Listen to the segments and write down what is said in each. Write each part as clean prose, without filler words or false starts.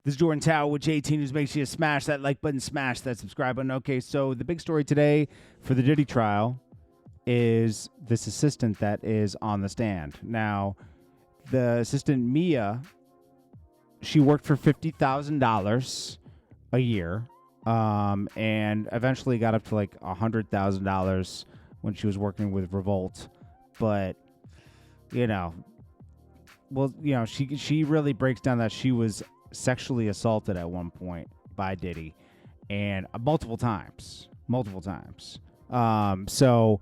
This is Jordan Tower with JT News. Make sure you smash that like button, smash that subscribe button. Okay, so the big story today for the Diddy trial is this assistant that is on the stand. Now, the assistant, Mia, she worked for $50,000 a year and eventually got up to like $100,000 when she was working with Revolt. But, she really breaks down that she was sexually assaulted at one point by Diddy, and multiple times. So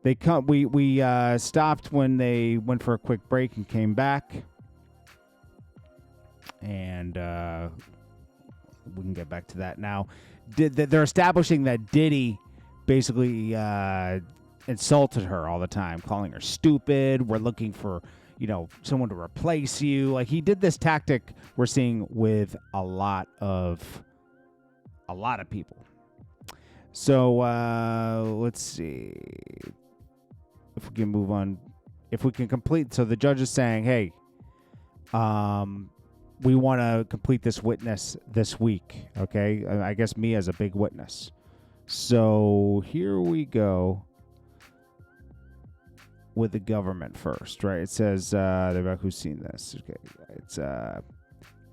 they come. We stopped when they went for a quick break and came back, and we can get back to that now. They're establishing that Diddy basically insulted her all the time, calling her stupid. We're looking for someone to replace you. Like, he did this tactic we're seeing with a lot of people. So let's see if we can move on. If we can complete. So the judge is saying, hey, we want to complete this witness this week. Okay. I guess Mia's a big witness. So here we go. With the government first, right? It says who's seen this? Okay, it's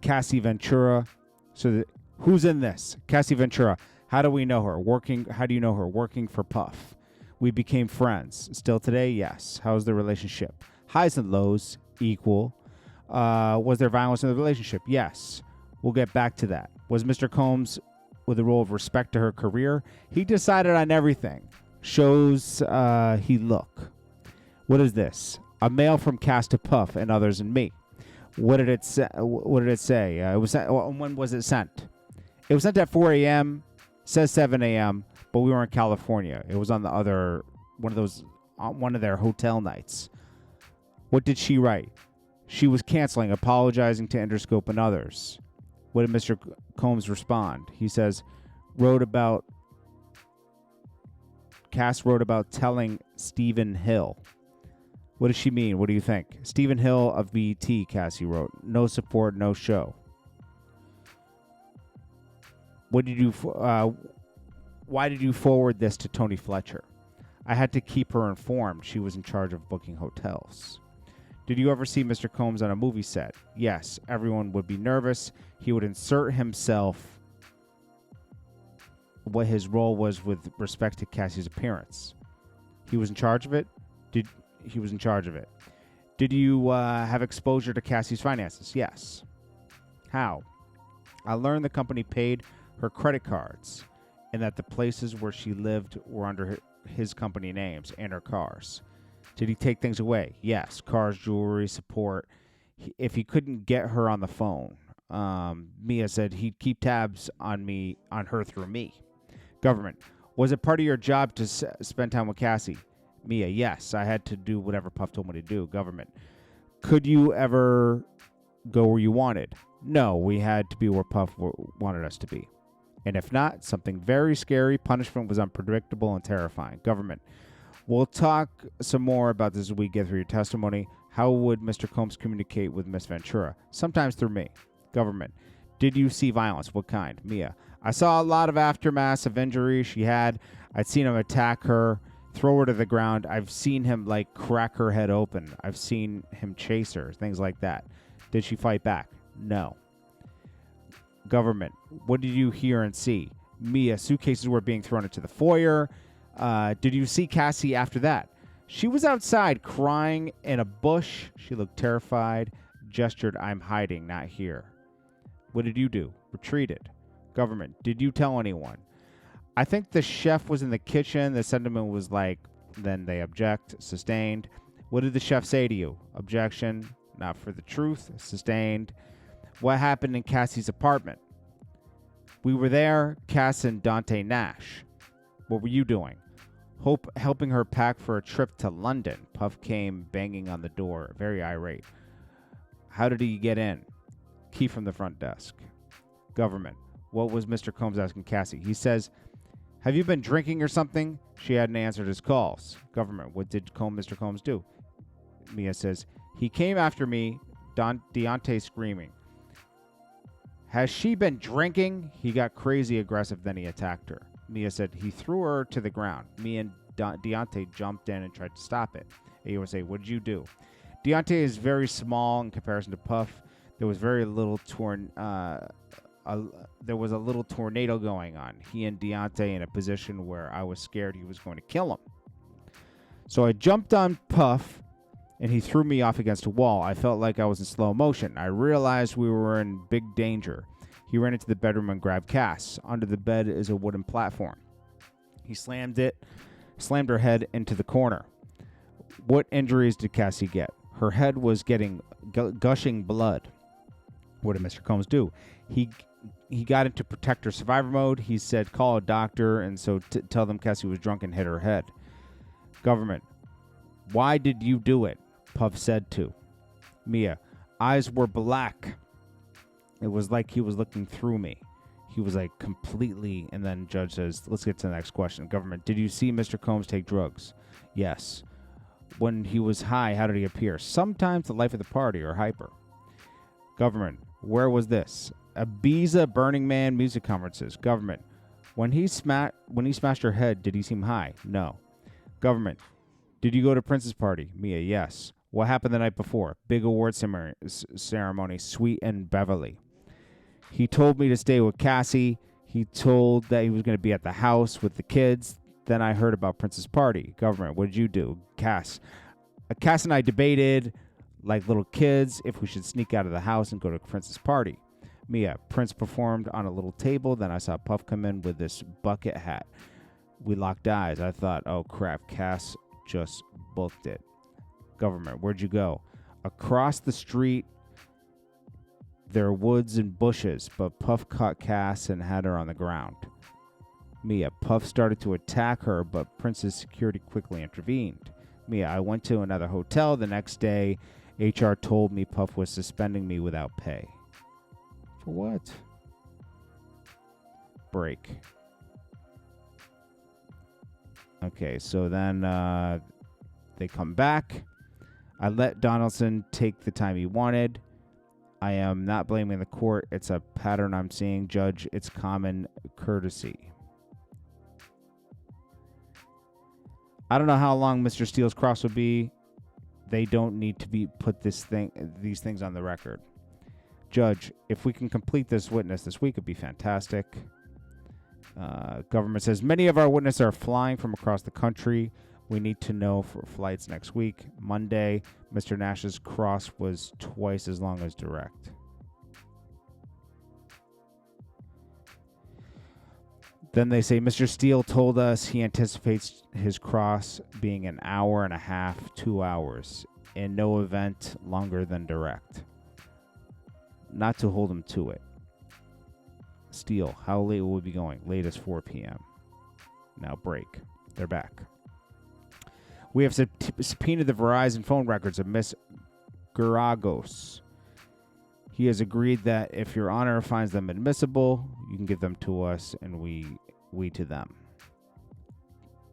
Cassie Ventura. So who's in this? Cassie Ventura. How do we know her? How do you know her? Working for Puff. We became friends. Still today, yes. How's the relationship? Highs and lows, equal. Was there violence in the relationship? Yes. We'll get back to that. Was Mr. Combs with a role of respect to her career? He decided on everything. Shows he look. What is this? A mail from Cass to Puff and others and me. What did it say? It was sent, when was it sent? It was sent at 4 a.m. Says 7 a.m. But we were in California. It was on one of their hotel nights. What did she write? She was canceling, apologizing to Interscope and others. What did Mr. Combs respond? He says, Cass wrote about telling Stephen Hill. What does she mean? What do you think? Stephen Hill of BET, Cassie wrote. No support, no show. Why did you forward this to Tony Fletcher? I had to keep her informed. She was in charge of booking hotels. Did you ever see Mr. Combs on a movie set? Yes. Everyone would be nervous. He would insert himself what his role was with respect to Cassie's appearance. He was in charge of it? He was in charge of it. Did you have exposure to Cassie's finances? Yes. How? I learned the company paid her credit cards and that the places where she lived were under his company names and her cars. Did he take things away? Yes. Cars, jewelry, support. If he couldn't get her on the phone, Mia said he'd keep tabs on her through me. Government. Was it part of your job to spend time with Cassie? Mia, yes, I had to do whatever Puff told me to do. Government. Could you ever go where you wanted? No, we had to be where Puff wanted us to be. And if not, something very scary. Punishment was unpredictable and terrifying. Government. We'll talk some more about this as we get through your testimony. How would Mr. Combs communicate with Miss Ventura? Sometimes through me. Government. Did you see violence? What kind? Mia. I saw a lot of aftermath of injury she had. I'd seen him attack her. Throw her to the ground. I've seen him crack her head open. I've seen him chase her, things like that. Did she fight back? No. Government. What did you hear and see? Mia, suitcases were being thrown into the foyer. Did you see Cassie after that? She was outside crying in a bush. She looked terrified, gestured, I'm hiding, not here. What did you do? Retreated. Government. Did you tell anyone? I think the chef was in the kitchen. The sentiment was then they object. Sustained. What did the chef say to you? Objection. Not for the truth. Sustained. What happened in Cassie's apartment? We were there, Cass and Dante Nash. What were you doing? Helping her pack for a trip to London. Puff came banging on the door, very irate. How did he get in? Key from the front desk. Government. What was Mr. Combs asking Cassie? He says, have you been drinking or something? She hadn't answered his calls. Government. What did Mr. Combs do? Mia says, he came after me, Deontay screaming. has she been drinking? He got crazy aggressive, then he attacked her. Mia said he threw her to the ground. Me and Deontay jumped in and tried to stop it. AUSA, what did you do? Deontay is very small in comparison to Puff. There was very little there was a little tornado going on. He and Deontay in a position where I was scared he was going to kill him. So I jumped on Puff, and he threw me off against a wall. I felt like I was in slow motion. I realized we were in big danger. He ran into the bedroom and grabbed Cass. Under the bed is a wooden platform. He slammed her head into the corner. What injuries did Cassie get? Her head was getting gushing blood. What did Mr. Combs do? He got into protector survivor mode. He said, call a doctor, and so tell them Cassie was drunk and hit her head. Government, why did you do it? Puff said to. Mia, eyes were black. It was like he was looking through me. He was like completely, and then judge says, let's get to the next question. Government, did you see Mr. Combs take drugs? Yes. When he was high, how did he appear? Sometimes the life of the party or hyper. Government, where was this? Ibiza, Burning Man, music conferences. Government, when he smashed her head, did he seem high? No. Government, did you go to Prince's party? Mia, yes. What happened the night before? Big award ceremony, Sweet and Beverly. He told me to stay with Cassie. He told that he was going to be at the house with the kids. Then I heard about Prince's party. Government, what did you do? Cass and I debated, like little kids, if we should sneak out of the house and go to Prince's party. Mia, Prince performed on a little table. Then I saw Puff come in with this bucket hat. We locked eyes. I thought, oh crap, Cass just booked it. Government, where'd you go? Across the street, there are woods and bushes, but Puff caught Cass and had her on the ground. Mia, Puff started to attack her, but Prince's security quickly intervened. Mia, I went to another hotel. The next day, HR told me Puff was suspending me without pay. For what? Break. Okay, so then they come back. I let Donaldson take the time he wanted. I am not blaming the court. It's a pattern I'm seeing. Judge, it's common courtesy. I don't know how long Mr. Steele's cross will be. They don't need to be put these things on the record. Judge, if we can complete this witness this week, it'd be fantastic. Government says many of our witnesses are flying from across the country. We need to know for flights next week. Monday, Mr. Nash's cross was twice as long as direct. Then they say Mr. Steele told us he anticipates his cross being an hour and a half, 2 hours, in no event longer than direct. Not to hold him to it. Steele, how late will we be going? Latest 4 p.m. Now break. They're back. We have subpoenaed the Verizon phone records of Miss Garagos. He has agreed that if Your Honor finds them admissible, you can give them to us and we to them.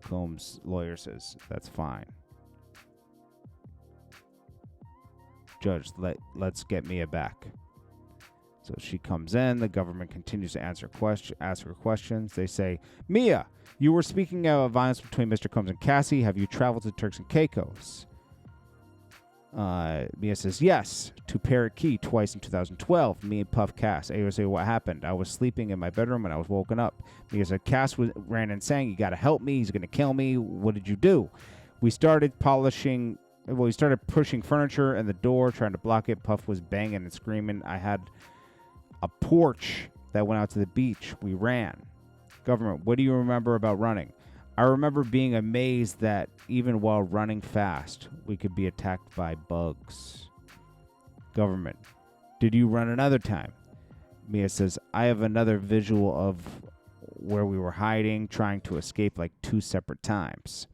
Combs' lawyer says, that's fine. Judge, let's get Mia back. So she comes in. The government continues to ask her questions. They say, Mia, you were speaking of violence between Mr. Combs and Cassie. Have you traveled to Turks and Caicos? Mia says, yes, to Parrot Key twice in 2012. Me and Puff Cass. AOSA, what happened? I was sleeping in my bedroom and I was woken up. Mia said, Cass ran in saying, you got to help me. He's going to kill me. What did you do? We started pushing furniture and the door, trying to block it. Puff was banging and screaming. I had a porch that went out to the beach. We ran. Government, what do you remember about running? I remember being amazed that even while running fast, we could be attacked by bugs. Government, did you run another time? Mia says, I have another visual of where we were hiding, trying to escape like 2 separate times.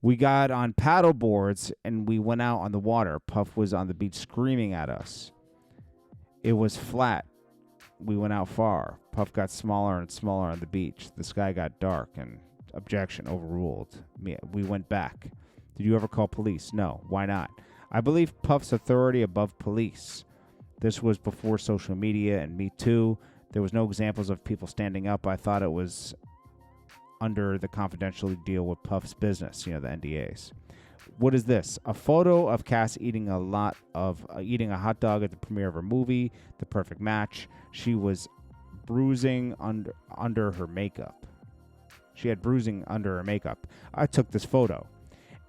We got on paddle boards and we went out on the water. Puff was on the beach screaming at us. It was flat. We went out far. Puff got smaller and smaller on the beach. The sky got dark and objection overruled. We went back. Did you ever call police? No. Why not? I believe Puff's authority above police. This was before social media and Me Too. There was no examples of people standing up. I thought it was under the confidentiality deal with Puff's business, the NDAs. What is this? A photo of Cass eating a hot dog at the premiere of her movie, The Perfect Match. She was bruising under her makeup. She had bruising under her makeup. I took this photo.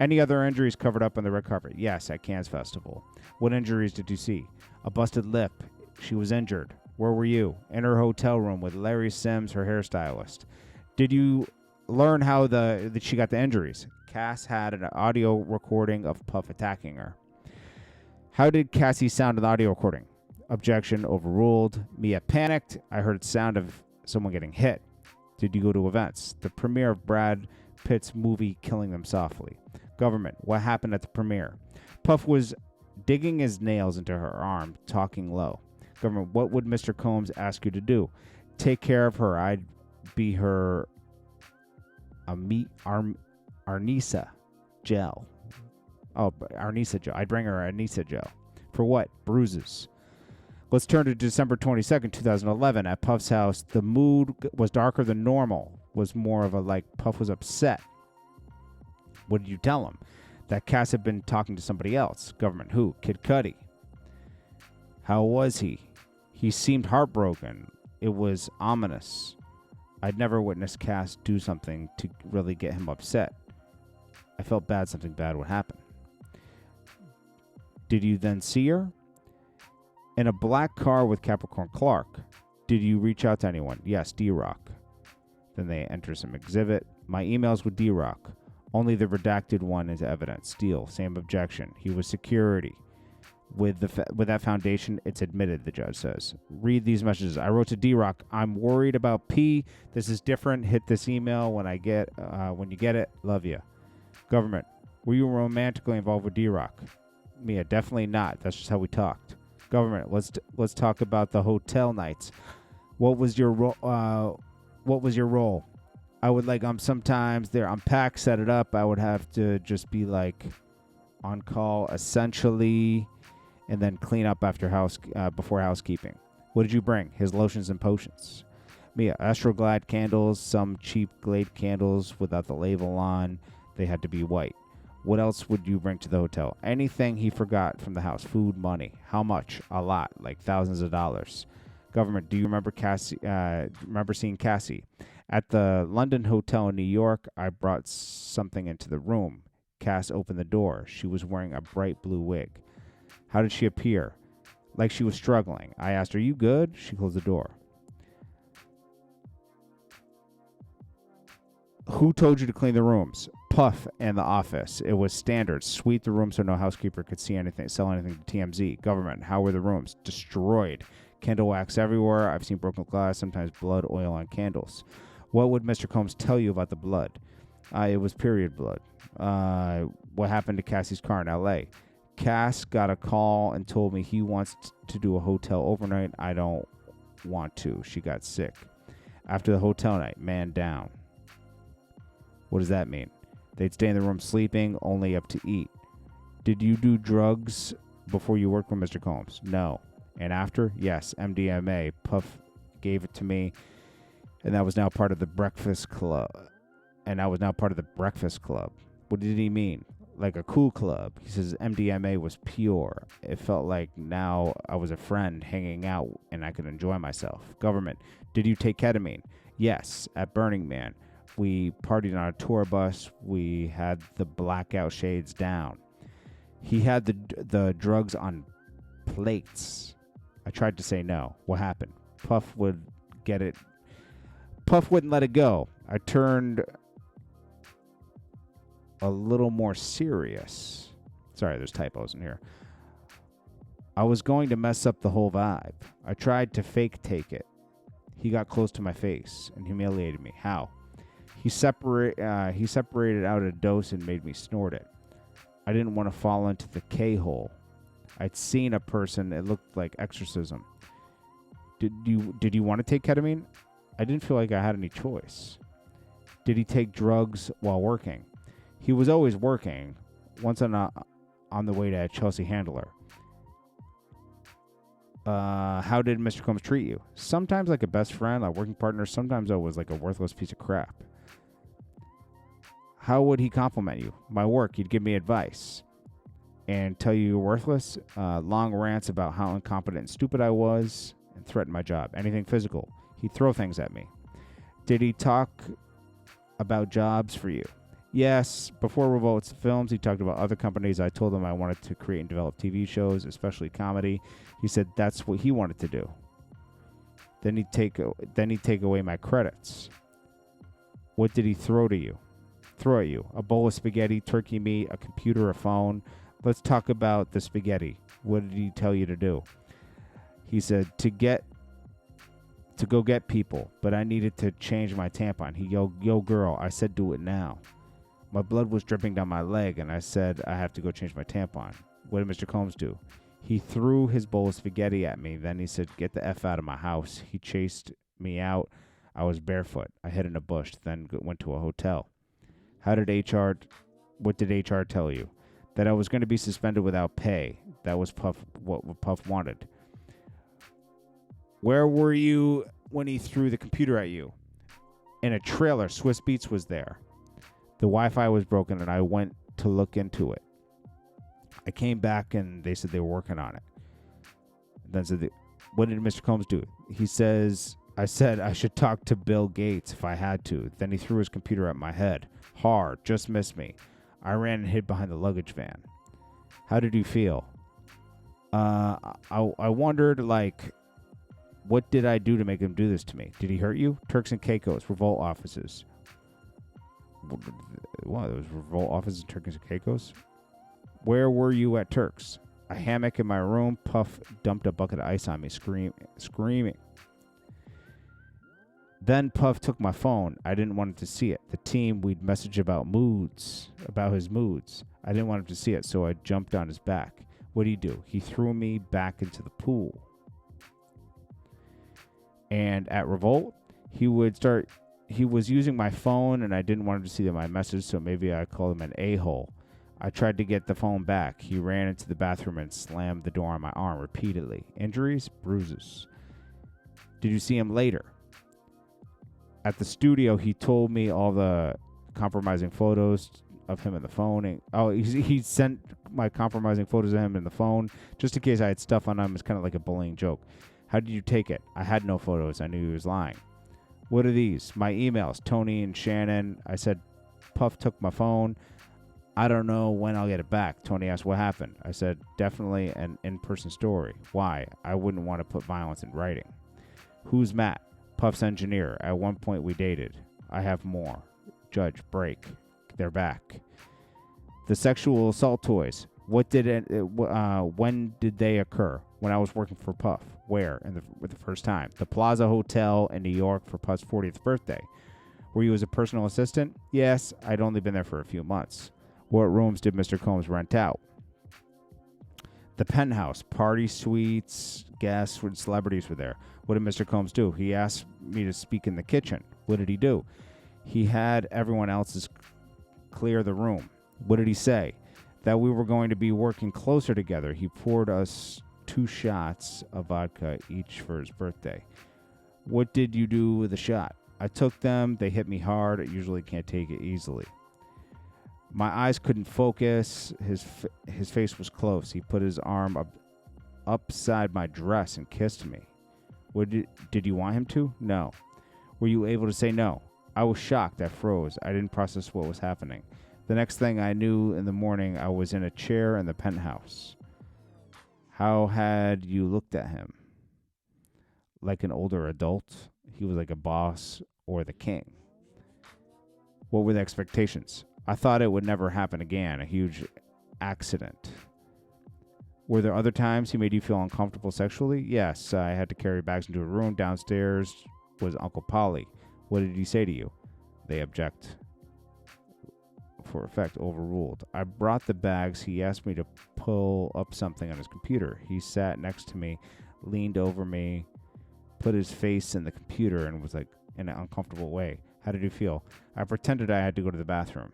Any other injuries covered up on the red carpet? Yes, at Cannes Festival. What injuries did you see? A busted lip. She was injured. Where were you? In her hotel room with Larry Sims, her hairstylist. Did you learn how that she got the injuries? Cass had an audio recording of Puff attacking her. How did Cassie sound in the audio recording? Objection overruled. Mia panicked. I heard sound of someone getting hit. Did you go to events? The premiere of Brad Pitt's movie Killing Them Softly. Government. What happened at the premiere? Puff was digging his nails into her arm, talking low. Government. What would Mr. Combs ask you to do? Take care of her. I'd be her Arnisa gel. Oh, Arnisa gel. I'd bring her Arnisa gel. For what? Bruises. Let's turn to December 22nd, 2011. At Puff's house, the mood was darker than normal. Was more of a Puff was upset. What did you tell him? That Cass had been talking to somebody else. Government. Who? Kid Cudi. How was he? He seemed heartbroken. It was ominous. I'd never witnessed Cass do something to really get him upset. I felt bad something bad would happen. Did you then see her? In a black car with Capricorn Clark. Did you reach out to anyone? Yes, D-Rock. Then they enter some exhibit. My emails with D-Rock. Only the redacted one is evidence. Steele, same objection. He was security. With that foundation, it's admitted, the judge says. Read these messages. I wrote to D-Rock, I'm worried about P. This is different. Hit this email when you get it. Love you. Government. Were you romantically involved with D-Rock? Mia, definitely not. That's just how we talked. Government. Let's talk about the hotel nights. What was your role? I would sometimes there unpack, set it up. I would have to just be on call essentially, and then clean up after before housekeeping. What did you bring? His lotions and potions. Mia, Astroglide candles, some cheap Glade candles without the label on. They had to be white. What else would you bring to the hotel? Anything he forgot from the house. Food, money. How much? A lot, thousands of dollars. Government, do you remember seeing Cassie? At the London Hotel in New York, I brought something into the room. Cass opened the door. She was wearing a bright blue wig. How did she appear? Like she was struggling. I asked, are you good? She closed the door. Who told you to clean the rooms? Puff and the office. It was standard. Sweep the room so no housekeeper could sell anything to TMZ. Government. How were the rooms? Destroyed. Candle wax everywhere. I've seen broken glass, sometimes blood, oil on candles. What would Mr. Combs tell you about the blood? It was period blood. What happened to Cassie's car in L.A.? Cass got a call and told me he wants to do a hotel overnight. I don't want to. She got sick. After the hotel night, man down. What does that mean? They'd stay in the room sleeping, only up to eat. Did you do drugs before you worked with Mr. Combs? No. And after? Yes, MDMA. Puff gave it to me, and that was now part of the Breakfast Club. What did he mean? Like a cool club. He says MDMA was pure. It felt like now I was a friend hanging out and I could enjoy myself. Government. Did you take ketamine? Yes, at Burning Man. We partied on a tour bus. We had the blackout shades down. He had the drugs on plates. I tried to say no. What happened? Puff would get it. Puff wouldn't let it go. I turned a little more serious. Sorry, there's typos in here. I was going to mess up the whole vibe. I tried to fake take it. He got close to my face and humiliated me. How? He separated out a dose and made me snort it. I didn't want to fall into the K-hole. I'd seen a person, it looked like exorcism. Did you want to take ketamine? I didn't feel like I had any choice. Did he take drugs while working? He was always working, once on the way to Chelsea Handler. How did Mr. Combs treat you? Sometimes like a best friend, like working partner. Sometimes I was like a worthless piece of crap. How would he compliment you? My work. He'd give me advice and tell you you're worthless. Long rants about how incompetent and stupid I was and threaten my job. Anything physical. He'd throw things at me. Did he talk about jobs for you? Yes. Before Revolt's films, he talked about other companies. I told him I wanted to create and develop TV shows, especially comedy. He said that's what he wanted to do. Then he'd take away my credits. What did he throw at you? A bowl of spaghetti, turkey meat, a computer, a phone. Let's talk about the spaghetti. What did he tell you to do? He said to go get people, but I needed to change my tampon. He yo girl. I said do it now. My blood was dripping down my leg, and I said I have to go change my tampon. What did Mr. Combs do? He threw his bowl of spaghetti at me. Then he said, get the F out of my house. He chased me out. I was barefoot. I hid in a bush, then went to a hotel. What did HR tell you? That I was going to be suspended without pay. That was what Puff wanted. Where were you when he threw the computer at you? In a trailer. Swiss Beats was there. The Wi-Fi was broken, and I went to look into it. I came back, and they said they were working on it. Then said, what did Mr. Combs do? I said I should talk to Bill Gates if I had to. Then he threw his computer at my head. Hard. Just missed me. I ran and hid behind the luggage van. How did you feel? I wondered, like, what did I do to make him do this to me? Did he hurt you? Turks and Caicos, Revolt offices. Wow, those Revolt offices, Turks and Caicos? Where were you at Turks? A hammock in my room. Puff dumped a bucket of ice on me, screaming. Then Puff took my phone. I didn't want him to see it. The team, we'd message about his moods. I didn't want him to see it, so I jumped on his back. What did he do? He threw me back into the pool. And at Revolt, he was using my phone, and I didn't want him to see my message, so maybe I called him an a-hole. I tried to get the phone back. He ran into the bathroom and slammed the door on my arm repeatedly. Injuries? Bruises. Did you see him later? At the studio, he told me all the compromising photos of him in the phone. He sent my compromising photos of him in the phone just in case I had stuff on him. It's kind of like a bullying joke. How did you take it? I had no photos. I knew he was lying. What are these? My emails. Tony and Shannon. I said, Puff took my phone. I don't know when I'll get it back. Tony asked what happened. I said, definitely an in-person story. Why? I wouldn't want to put violence in writing. Who's Matt? Puff's engineer. At one point we dated. I have more. Judge, break. They're back. The sexual assault toys. When did they occur? When I was working for Puff. Where? The first time. The Plaza Hotel in New York for Puff's 40th birthday. Were you as a personal assistant? Yes. I'd only been there for a few months. What rooms did Mr. Combs rent out? The penthouse, party suites, guests, celebrities were there. What did Mr. Combs do? He asked me to speak in the kitchen. What did he do? He had everyone else's clear the room. What did he say? That we were going to be working closer together. He poured us 2 shots of vodka each for his birthday. What did you do with the shot? I took them. They hit me hard. I usually can't take it easily. My eyes couldn't focus. His face was close. He put his arm upside my dress and kissed me. Did you want him to? No. Were you able to say no? I was shocked. I froze. I didn't process what was happening. The next thing I knew in the morning, I was in a chair in the penthouse. How had you looked at him? Like an older adult? He was like a boss or the king. What were the expectations? I thought it would never happen again, a huge accident. Were there other times he made you feel uncomfortable sexually? Yes, I had to carry bags into a room. Downstairs was Uncle Polly. What did he say to you? They object. For effect, overruled. I brought the bags. He asked me to pull up something on his computer. He sat next to me, leaned over me, put his face in the computer, and was like in an uncomfortable way. How did you feel? I pretended I had to go to the bathroom.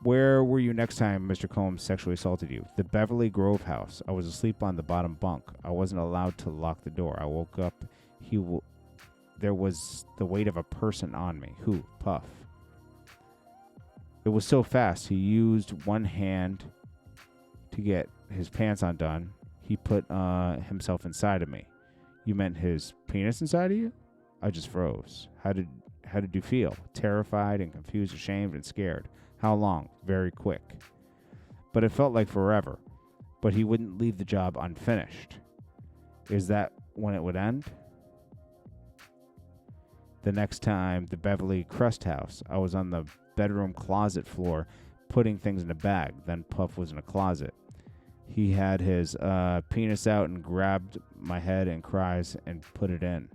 Where were you next time Mr. Combs sexually assaulted you? The Beverly Grove house. I was asleep on the bottom bunk. I wasn't allowed to lock the door. I woke up. There was the weight of a person on me. Who? Puff. It was so fast. He used one hand to get his pants undone. He put himself inside of me. You meant his penis inside of you? I just froze. How did you feel? Terrified and confused, ashamed and scared. How long? Very quick. But it felt like forever. But he wouldn't leave the job unfinished. Is that when it would end? The next time, the Beverly Crust house. I was on the bedroom closet floor putting things in a bag. Then Puff was in a closet. He had his penis out and grabbed my head and cries and put it in.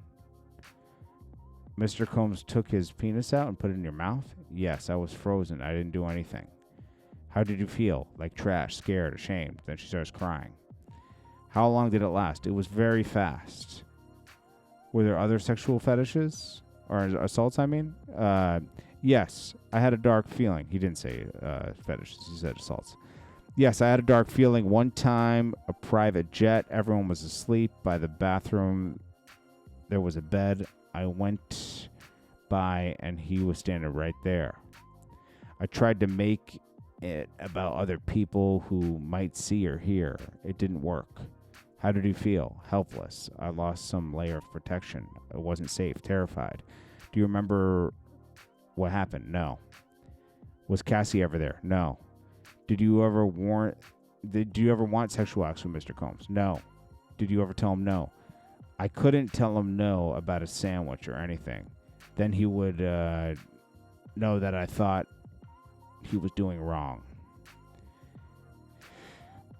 Mr. Combs took his penis out and put it in your mouth? Yes, I was frozen. I didn't do anything. How did you feel? Like trash, scared, ashamed. Then she starts crying. How long did it last? It was very fast. Were there other sexual fetishes? Or assaults, I mean? Yes, I had a dark feeling. He didn't say fetishes. He said assaults. Yes, I had a dark feeling. One time, a private jet. Everyone was asleep. By the bathroom, there was a bed. I went by, and he was standing right there. I tried to make it about other people who might see or hear. It didn't work. How did you feel? Helpless. I lost some layer of protection. It wasn't safe. Terrified. Do you remember what happened? No. Was Cassie ever there? No. Did you ever want sexual acts with Mr. Combs? No. Did you ever tell him no? I couldn't tell him no about a sandwich or anything. Then he would know that I thought he was doing wrong.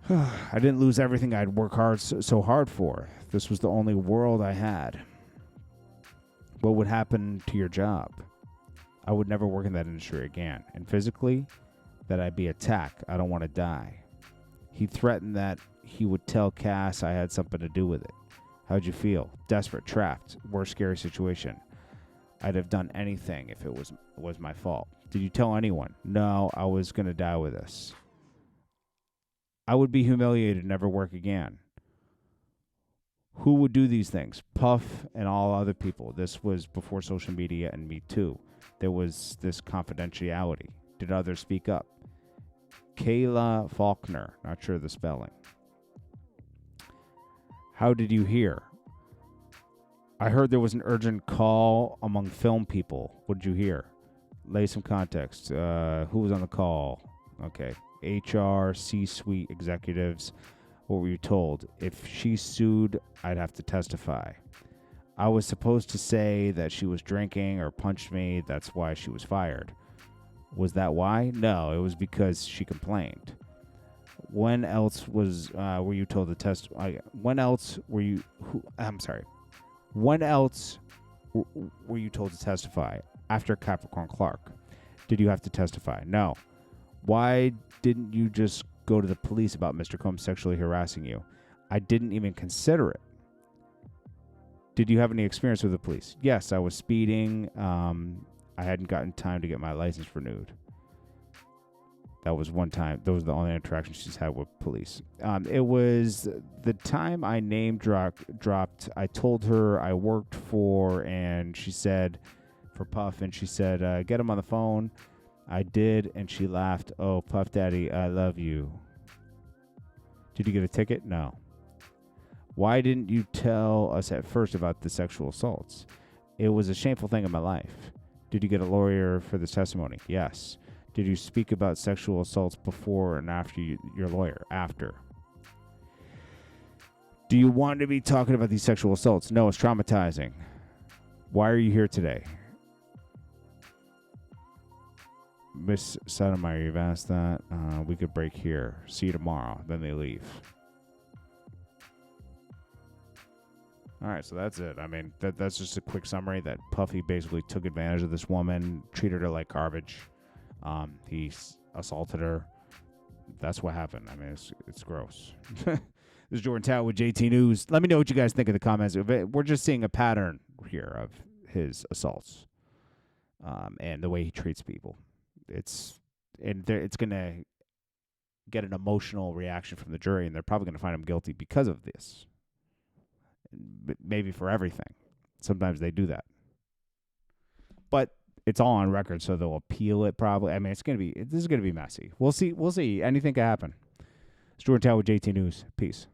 I didn't lose everything I'd worked so hard for. This was the only world I had. What would happen to your job? I would never work in that industry again. And physically, that I'd be attacked. I don't want to die. He threatened that he would tell Cass I had something to do with it. How'd you feel? Desperate, trapped, worst scary situation. I'd have done anything if it was my fault. Did you tell anyone? No, I was going to die with this. I would be humiliated and never work again. Who would do these things? Puff and all other people. This was before social media and Me Too. There was this confidentiality. Did others speak up? Kayla Faulkner. Not sure of the spelling. How did you hear? I heard there was an urgent call among film people. What did you hear? Lay some context. Who was on the call? Okay. HR, C-suite executives. What were you told? If she sued, I'd have to testify. I was supposed to say that she was drinking or punched me. That's why she was fired. Was that why? No, it was because she complained. When else were you told to testify? When else were you? When else were you told to testify? After Capricorn Clark. Did you have to testify? No. Why didn't you just go to the police about Mr. Combs sexually harassing you? I didn't even consider it. Did you have any experience with the police? Yes, I was speeding. I hadn't gotten time to get my license renewed. That was one time. Those were the only interactions she's had with police. It was the time I name dropped. I told her I worked for, and she said, for Puff, and she said, get him on the phone. I did, and she laughed. Oh, Puff Daddy, I love you. Did you get a ticket? No. Why didn't you tell us at first about the sexual assaults? It was a shameful thing in my life. Did you get a lawyer for this testimony? Yes. Did you speak about sexual assaults before and after your lawyer? After. Do you want to be talking about these sexual assaults? No, it's traumatizing. Why are you here today? Miss Sotomayor, you've asked that. We could break here. See you tomorrow. Then they leave. All right, so that's it. I mean, that's just a quick summary that Puffy basically took advantage of this woman, treated her like garbage. He assaulted her. That's what happened. I mean, it's gross. This is Jordan Tower with JT News. Let me know what you guys think in the comments. We're just seeing a pattern here of his assaults and the way he treats people. It's and it's going to get an emotional reaction from the jury, and they're probably going to find him guilty because of this. Maybe for everything. Sometimes they do that. But it's all on record, so they'll appeal it probably. I mean, this is going to be messy. We'll see. Anything can happen. It's Jordan Tower with JT News. Peace.